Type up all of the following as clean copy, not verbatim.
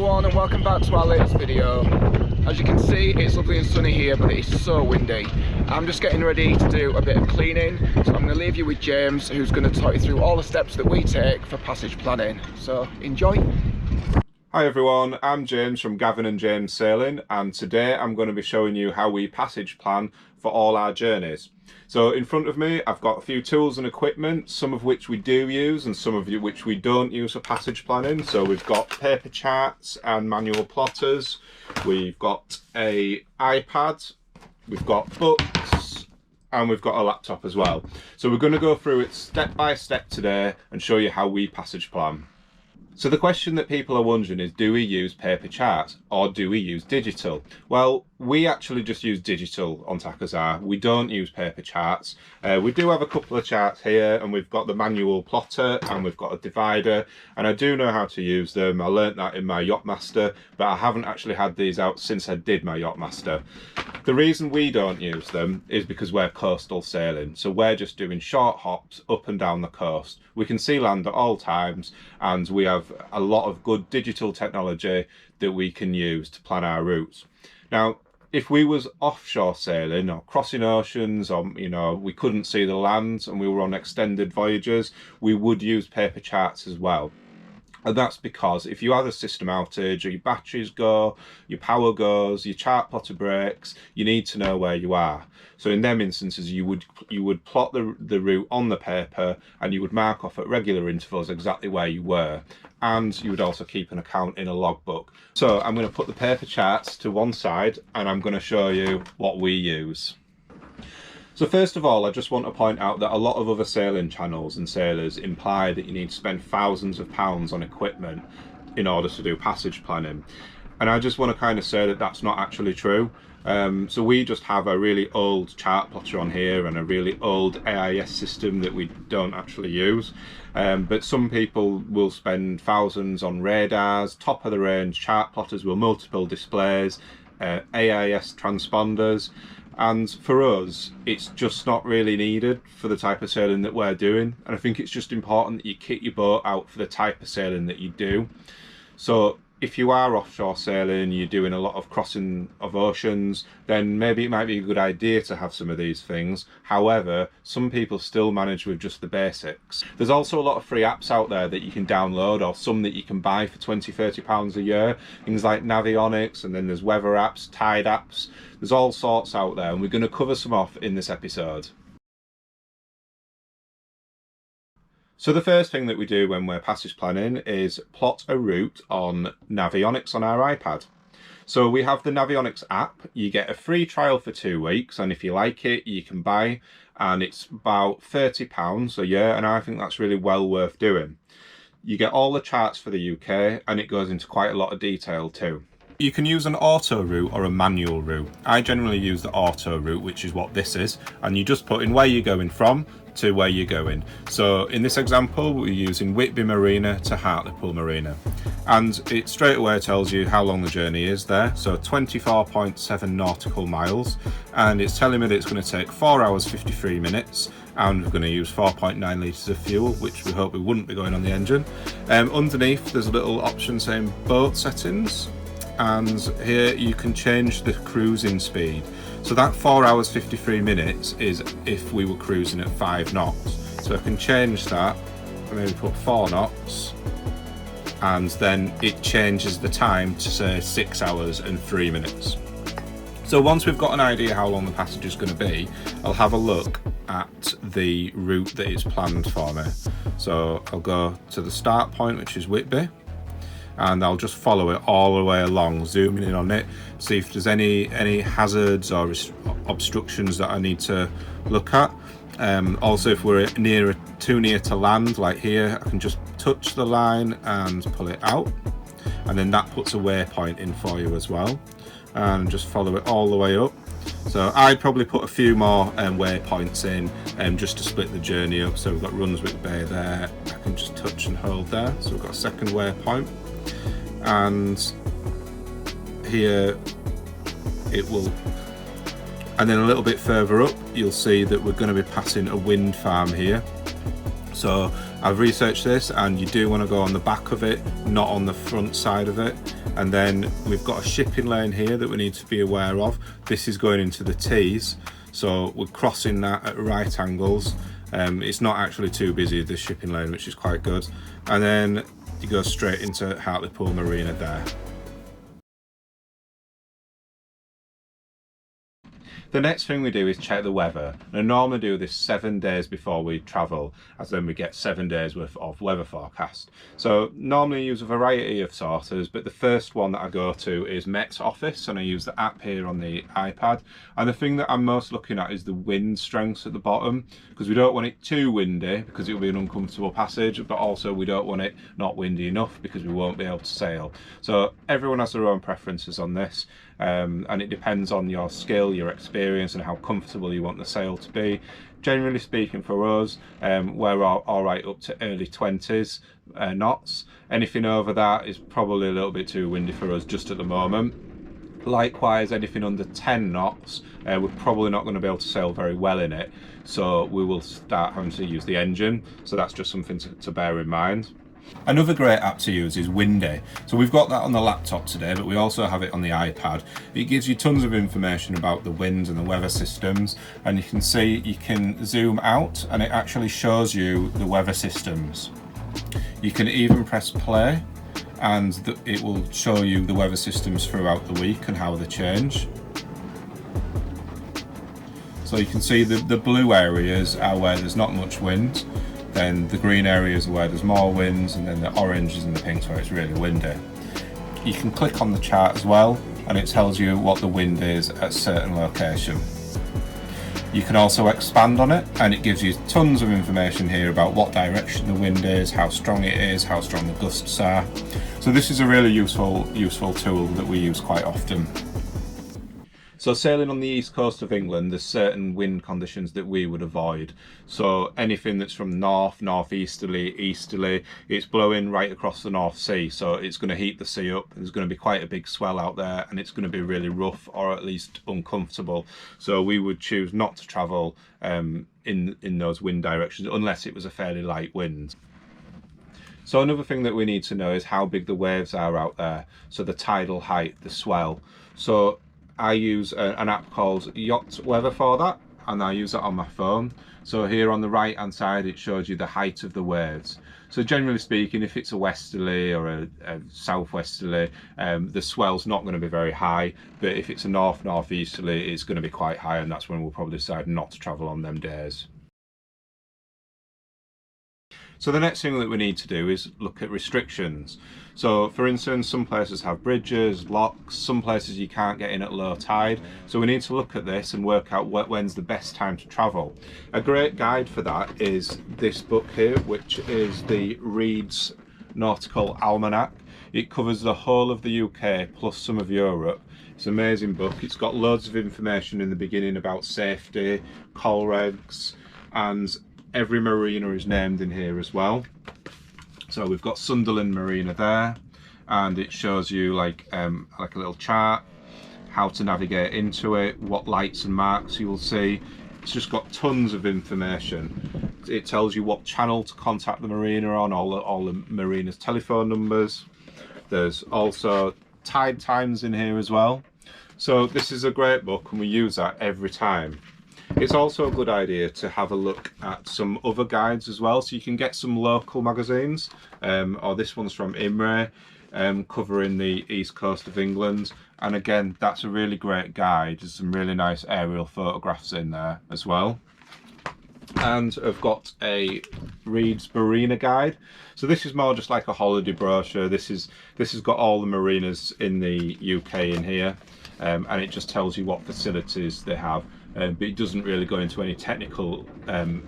everyone, and welcome back to our latest video. As you can see, it's lovely and sunny here, but it is so windy. I'm just getting ready to do a bit of cleaning, so I'm going to leave you with James, who's going to talk you through all the steps that we take for passage planning. So enjoy. Hi everyone, I'm James from Gavin and James Sailing, and today I'm going to be showing you how we passage plan for all our journeys. So in front of me I've got a few tools and equipment, some of which we do use and some of which we don't use for passage planning. So we've got paper charts and manual plotters, we've got a iPad, we've got books, and we've got a laptop as well. So we're going to go through it step by step today and show you how we passage plan. So the question that people are wondering is, do we use paper charts or do we use digital? Well, we actually just use digital on Takaza. We don't use paper charts. We do have a couple of charts here, and we've got the manual plotter and we've got a divider, and I do know how to use them. I learnt that in my YachtMaster, but I haven't actually had these out since I did my YachtMaster. The reason we don't use them is because we're coastal sailing, so we're just doing short hops up and down the coast. We can see land at all times, and we have a lot of good digital technology that we can use to plan our routes. Now, if we was offshore sailing or crossing oceans, or we couldn't see the land and we were on extended voyages, we would use paper charts as well. And that's because if you have a system outage, or your batteries go, your power goes, your chart plotter breaks, you need to know where you are. So in them instances, you would plot the route on the paper, and you would mark off at regular intervals exactly where you were. And you would also keep an account in a logbook. So I'm going to put the paper charts to one side, and I'm going to show you what we use. So first of all, I just want to point out that a lot of other sailing channels and sailors imply that you need to spend thousands of pounds on equipment in order to do passage planning. And I just want to kind of say that that's not actually true. So we just have a really old chart plotter on here and a really old AIS system that we don't actually use. But some people will spend thousands on radars, top of the range chart plotters with multiple displays, AIS transponders. And for us, it's just not really needed for the type of sailing that we're doing. And I think it's just important that you kit your boat out for the type of sailing that you do. So if you are offshore sailing, you're doing a lot of crossing of oceans, then maybe it might be a good idea to have some of these things. However, some people still manage with just the basics. There's also a lot of free apps out there that you can download, or some that you can buy for £20–30 a year. Things like Navionics, and then there's weather apps, tide apps. There's all sorts out there, and we're going to cover some off in this episode. So the first thing that we do when we're passage planning is plot a route on Navionics on our iPad. So we have the Navionics app. You get a free trial for 2 weeks, and if you like it, you can buy, and it's about £30 a year, and I think that's really well worth doing. You get all the charts for the UK, and it goes into quite a lot of detail too. You can use an auto route or a manual route. I generally use the auto route, which is what this is, and you just put in where you're going from to where you're going. So in this example, we're using Whitby Marina to Hartlepool Marina, and it straight away tells you how long the journey is there. So 24.7 nautical miles, and it's telling me that it's going to take 4 hours 53 minutes, and we're going to use 4.9 litres of fuel, which we hope we wouldn't be going on the engine. Underneath there's a little option saying boat settings, and here you can change the cruising speed. So that 4 hours 53 minutes is if we were cruising at 5 knots. So I can change that, maybe put 4 knots, and then it changes the time to say 6 hours and 3 minutes. So once we've got an idea how long the passage is going to be, I'll have a look at the route that is planned for me. So I'll go to the start point, which is Whitby, and I'll just follow it all the way along, zooming in on it, see if there's any hazards or obstructions that I need to look at. Also, if we're too near to land, like here, I can just touch the line and pull it out, and then that puts a waypoint in for you as well, and just follow it all the way up. So I'd probably put a few more waypoints in just to split the journey up. So we've got Runswick Bay there, I can just touch and hold there, so we've got a second waypoint. And here it will, and then a little bit further up you'll see that we're going to be passing a wind farm here. So I've researched this, and you do want to go on the back of it, not on the front side of it. And then we've got a shipping lane here that we need to be aware of. This is going into the Tees, so we're crossing that at right angles. It's not actually too busy, this shipping lane, which is quite good. And then you go straight into Hartlepool Marina there. The next thing we do is check the weather. And I normally do this 7 days before we travel, as then we get 7 days worth of weather forecast. So normally I use a variety of sources, but the first one that I go to is Met's Office, and I use the app here on the iPad. And the thing that I'm most looking at is the wind strengths at the bottom, because we don't want it too windy because it will be an uncomfortable passage, but also we don't want it not windy enough because we won't be able to sail. So everyone has their own preferences on this. And it depends on your skill, your experience, and how comfortable you want the sail to be. Generally speaking, for us, we're all right up to early 20s knots. Anything over that is probably a little bit too windy for us just at the moment. Likewise, anything under 10 knots, we're probably not going to be able to sail very well in it, so we will start having to use the engine. So that's just something to bear in mind. Another great app to use is Windy. So we've got that on the laptop today, but we also have it on the iPad. It gives you tons of information about the winds and the weather systems, and you can see, you can zoom out and it actually shows you the weather systems. You can even press play and it will show you the weather systems throughout the week and how they change. So you can see the blue areas are where there's not much wind. Then the green areas are where there's more winds, and then the oranges and the pinks where it's really windy. You can click on the chart as well, and it tells you what the wind is at a certain location. You can also expand on it, and it gives you tons of information here about what direction the wind is, how strong it is, how strong the gusts are. So this is a really useful tool that we use quite often. So sailing on the east coast of England, there's certain wind conditions that we would avoid. So anything that's from north, northeasterly, easterly, it's blowing right across the North Sea. So it's going to heat the sea up. There's going to be quite a big swell out there, and it's going to be really rough or at least uncomfortable. So we would choose not to travel in those wind directions unless it was a fairly light wind. So another thing that we need to know is how big the waves are out there. So the tidal height, the swell. So I use an app called YachtWeather for that, and I use it on my phone. So here on the right hand side it shows you the height of the waves. So generally speaking, if it's a westerly or a southwesterly, the swell's not going to be very high, but if it's a northeasterly, it's going to be quite high, and that's when we'll probably decide not to travel on them days. So the next thing that we need to do is look at restrictions. So for instance, some places have bridges, locks, some places you can't get in at low tide. So we need to look at this and work out when's the best time to travel. A great guide for that is this book here, which is the Reed's Nautical Almanac. It covers the whole of the UK plus some of Europe. It's an amazing book. It's got loads of information in the beginning about safety, coral regs, and every marina is named in here as well. So we've got Sunderland Marina there, and it shows you like a little chart, how to navigate into it, what lights and marks you will see. It's just got tons of information. It tells you what channel to contact the marina on, all the marina's telephone numbers. There's also tide times in here as well. So this is a great book, and we use that every time. It's also a good idea to have a look at some other guides as well, so you can get some local magazines, or this one's from Imre, covering the east coast of England, and again, that's a really great guide. There's some really nice aerial photographs in there as well. And I've got a Reed's Marina Guide. So this is more just like a holiday brochure. This has got all the marinas in the UK in here, and it just tells you what facilities they have. But it doesn't really go into any technical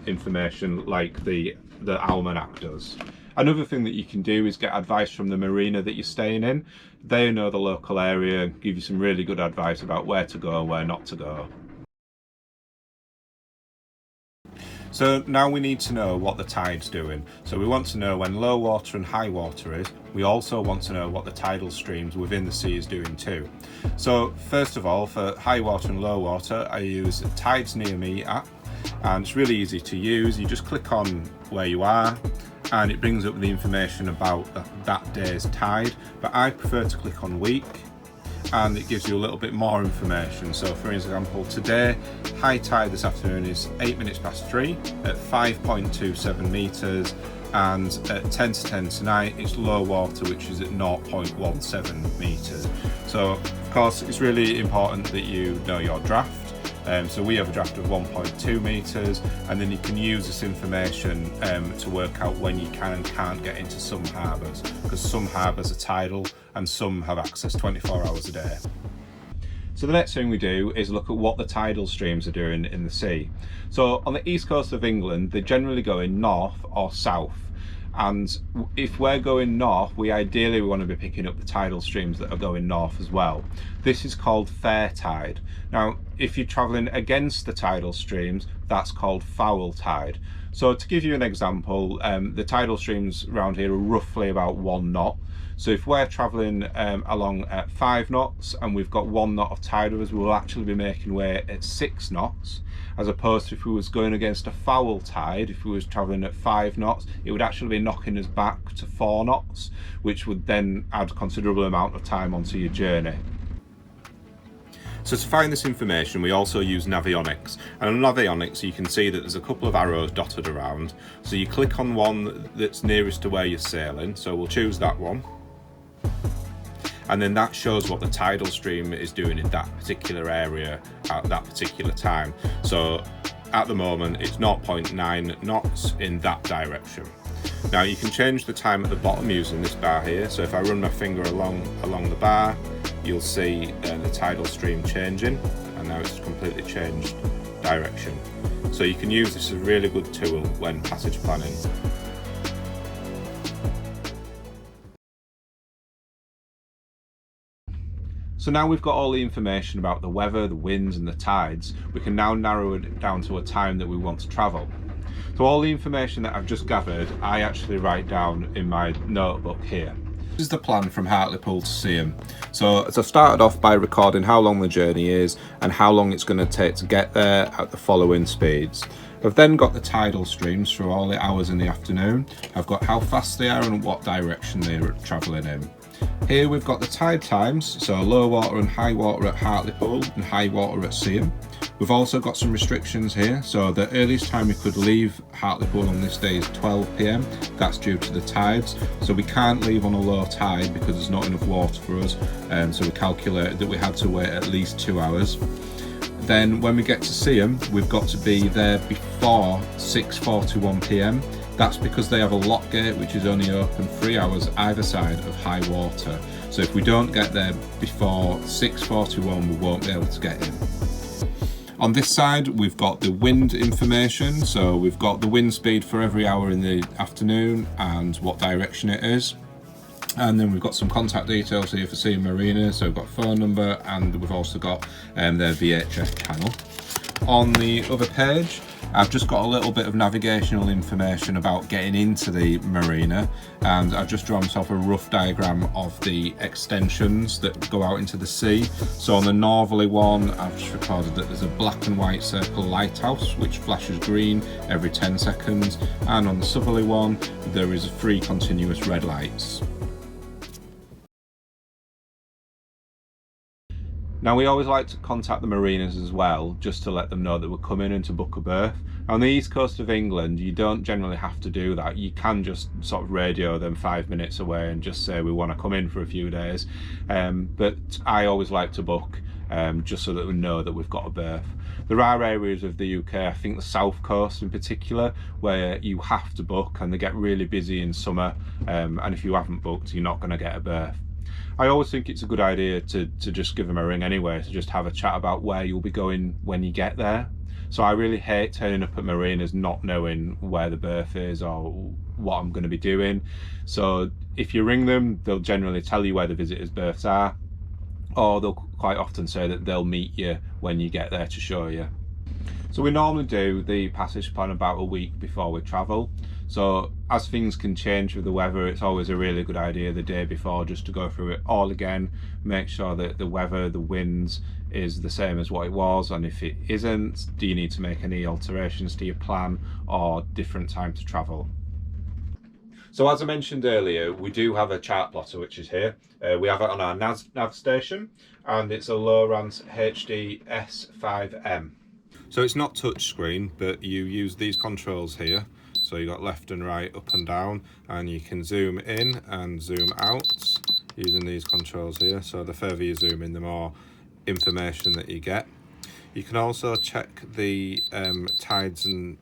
information like the almanac does. Another thing that you can do is get advice from the marina that you're staying in. They know the local area and give you some really good advice about where to go and where not to go. So now we need to know what the tide's doing. So we want to know when low water and high water is. We also want to know what the tidal streams within the sea is doing too. So first of all, for high water and low water, I use Tides Near Me app. and it's really easy to use. You just click on where you are and it brings up the information about that day's tide, but I prefer to click on week, and it gives you a little bit more information. So for example, today high tide this afternoon is 3 at 5.27 meters, and at 10 to 10 tonight it's low water, which is at 0.17 meters. So of course it's really important that you know your draft. So we have a draft of 1.2 meters, and then you can use this information to work out when you can and can't get into some harbours, because some harbours are tidal and some have access 24 hours a day. So the next thing we do is look at what the tidal streams are doing in the sea. So on the east coast of England, they're generally going north or south. And if we're going north, we ideally want to be picking up the tidal streams that are going north as well. This is called fair tide. Now, if you're traveling against the tidal streams, that's called foul tide. So to give you an example, the tidal streams around here are roughly about 1 knot. So if we're traveling along at 5 knots and we've got 1 knot of tide with us, we'll actually be making way at 6 knots. As opposed to if we was going against a foul tide, if we was traveling at 5 knots, it would actually be knocking us back to 4 knots, which would then add considerable amount of time onto your journey. So to find this information, we also use Navionics. And on Navionics, you can see that there's a couple of arrows dotted around. So you click on one that's nearest to where you're sailing. So we'll choose that one. And then that shows what the tidal stream is doing in that particular area at that particular time. So at the moment it's 0.9 knots in that direction. Now you can change the time at the bottom using this bar here. So if I run my finger along the bar, you'll see the tidal stream changing, and now it's completely changed direction. So you can use this as a really good tool when passage planning. So now we've got all the information about the weather, the winds and the tides, we can now narrow it down to a time that we want to travel. So all the information that I've just gathered, I actually write down in my notebook here. This is the plan from Hartlepool to Seaham. So I started off by recording how long the journey is and how long it's going to take to get there at the following speeds. I've then got the tidal streams through all the hours in the afternoon. I've got how fast they are and what direction they're travelling in. Here we've got the tide times, so low water and high water at Hartlepool and high water at Seaham. We've also got some restrictions here, so the earliest time we could leave Hartlepool on this day is 12 PM. That's due to the tides, so we can't leave on a low tide because there's not enough water for us, so we calculated that we had to wait at least 2 hours. Then when we get to Seaham, we've got to be there before 6:41 PM. That's because they have a lock gate which is only open 3 hours either side of high water. So if we don't get there before 6:41, we won't be able to get in. On this side, we've got the wind information. So we've got the wind speed for every hour in the afternoon and what direction it is. And then we've got some contact details here for Seaham Marinas. So we've got phone number, and we've also got their VHF channel. On the other page, I've just got a little bit of navigational information about getting into the marina, and I've just drawn myself a rough diagram of the extensions that go out into the sea. So on the northerly one, I've just recorded that there's a black and white circle lighthouse which flashes green every 10 seconds, and on the southerly one there is 3 continuous red lights. Now we always like to contact the marinas as well, just to let them know that we're coming in to book a berth. On the east coast of England, you don't generally have to do that. You can just sort of radio them 5 minutes away and just say we want to come in for a few days. But I always like to book just so that we know that we've got a berth. There are areas of the UK, I think the south coast in particular, where you have to book and they get really busy in summer, and if you haven't booked, you're not going to get a berth. I always think it's a good idea to just give them a ring anyway, to just have a chat about where you'll be going when you get there. So I really hate turning up at marinas not knowing where the berth is or what I'm going to be doing. So if you ring them, they'll generally tell you where the visitors' berths are, or they'll quite often say that they'll meet you when you get there to show you. So we normally do the passage plan about a week before we travel. So as things can change with the weather, it's always a really good idea the day before just to go through it all again, make sure that the weather, the winds is the same as what it was, and if it isn't, do you need to make any alterations to your plan or different time to travel. So as I mentioned earlier, we do have a chart plotter which is here. We have it on our nav station, and it's a Lowrance HD S5M. So it's not touchscreen, but you use these controls here. So you got left and right, up and down, and you can zoom in and zoom out using these controls here. So the further you zoom in, the more information that you get. You can also check the tides and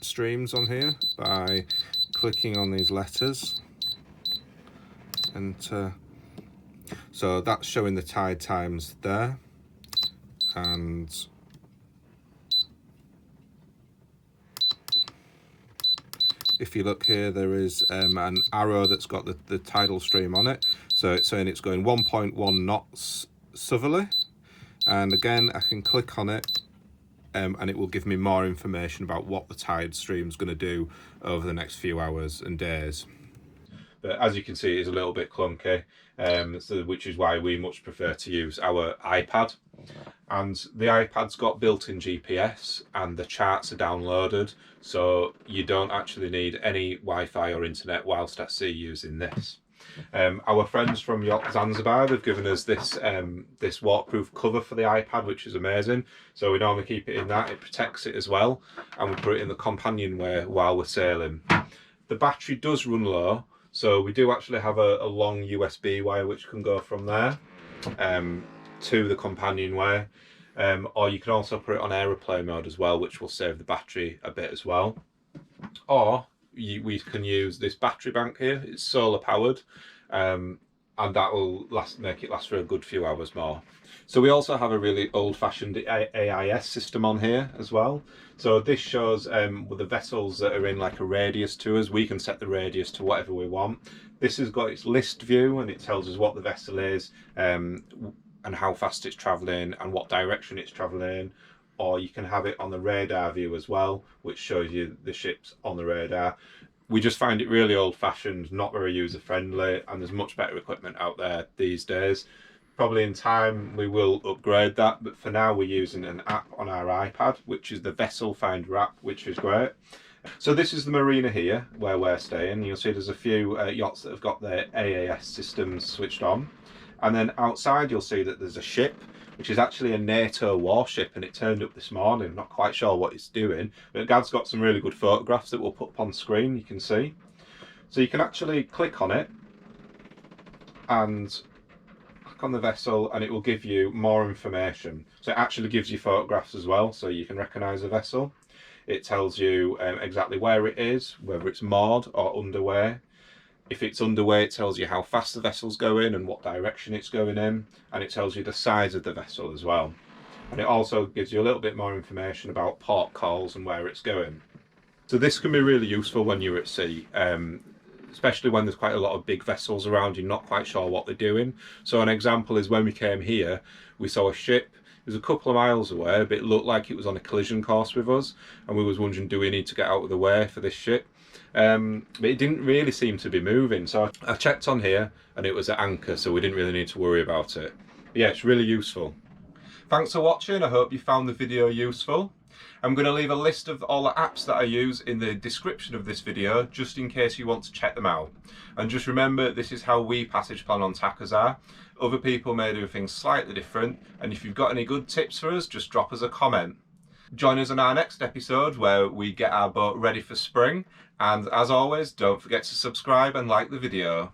streams on here by clicking on these letters, and so that's showing the tide times there. And if you look here, there is an arrow that's got the tidal stream on it, so it's saying it's going 1.1 knots southerly, and again I can click on it and it will give me more information about what the tide stream is going to do over the next few hours and days. But as you can see, it's a little bit clunky, which is why we much prefer to use our iPad. And the iPad's got built-in GPS, and the charts are downloaded, so you don't actually need any Wi-Fi or internet whilst at sea using this. Our friends from Yacht Zanzibar have given us this this waterproof cover for the iPad, which is amazing. So we normally keep it in that, it protects it as well, and we put it in the companionway while we're sailing. The battery does run low, so we do actually have a long USB wire which can go from there to the companionway, or you can also put it on aeroplane mode as well, which will save the battery a bit as well. Or we can use this battery bank here. It's solar powered, and that will make it last for a good few hours more. So we also have a really old-fashioned AIS system on here as well. So this shows with the vessels that are in like a radius to us, we can set the radius to whatever we want. This has got its list view, and it tells us what the vessel is and how fast it's traveling and what direction it's traveling. Or you can have it on the radar view as well, which shows you the ships on the radar. We just find it really old-fashioned, not very user-friendly, and there's much better equipment out there these days. Probably in time we will upgrade that, but for now we're using an app on our iPad, which is the VesselFinder app, which is great. So this is the marina here where we're staying. You'll see there's a few yachts that have got their AIS systems switched on. And then outside you'll see that there's a ship, which is actually a NATO warship, and it turned up this morning. Not quite sure what it's doing, but Gav's got some really good photographs that we'll put up on screen, you can see. So you can actually click on it and click on the vessel, and it will give you more information. So it actually gives you photographs as well, so you can recognise the vessel. It tells you exactly where it is, whether it's moored or underway. If it's underway, it tells you how fast the vessel's going and what direction it's going in, and it tells you the size of the vessel as well. And it also gives you a little bit more information about port calls and where it's going. So this can be really useful when you're at sea, especially when there's quite a lot of big vessels around, you're not quite sure what they're doing. So an example is when we came here, we saw a ship. It was a couple of miles away, but it looked like it was on a collision course with us, and we was wondering, do we need to get out of the way for this ship? But it didn't really seem to be moving, so I checked on here and it was at anchor, so we didn't really need to worry about it. But yeah, it's really useful. Thanks for watching. I hope you found the video useful. I'm going to leave a list of all the apps that I use in the description of this video, just in case you want to check them out. And just remember, this is how we passage plan on Takaza. Other people may do things slightly different, and if you've got any good tips for us, just drop us a comment. Join us on our next episode where we get our boat ready for spring, and as always, don't forget to subscribe and like the video.